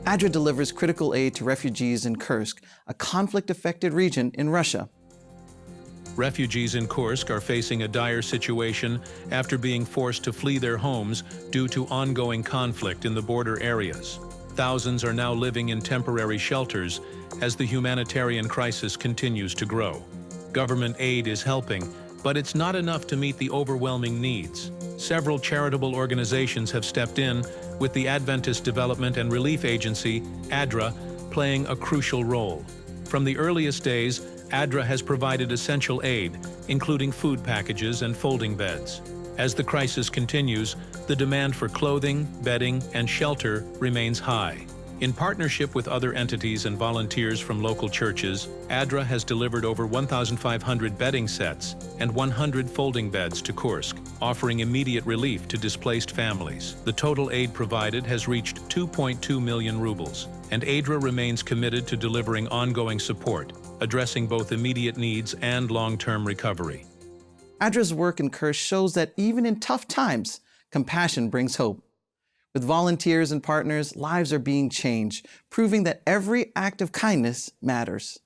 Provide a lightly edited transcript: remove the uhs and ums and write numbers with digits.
ADRA delivers critical aid to refugees in Kursk, a conflict-affected region in Russia. Refugees in Kursk are facing a dire situation after being forced to flee their homes due to ongoing conflict in the border areas. Thousands are now living in temporary shelters as the humanitarian crisis continues to grow. Government aid is helping, but it's not enough to meet the overwhelming needs. Several charitable organizations have stepped in, with the Adventist Development and Relief Agency, ADRA, playing a crucial role. From the earliest days, ADRA has provided essential aid, including food packages and folding beds. As the crisis continues, the demand for clothing, bedding, and shelter remains high. In partnership with other entities and volunteers from local churches, ADRA has delivered over 1,500 bedding sets and 100 folding beds to Kursk, offering immediate relief to displaced families. The total aid provided has reached 2.2 million rubles, and ADRA remains committed to delivering ongoing support, addressing both immediate needs and long-term recovery. ADRA's work in Kursk shows that even in tough times, compassion brings hope. With volunteers and partners, lives are being changed, proving that every act of kindness matters.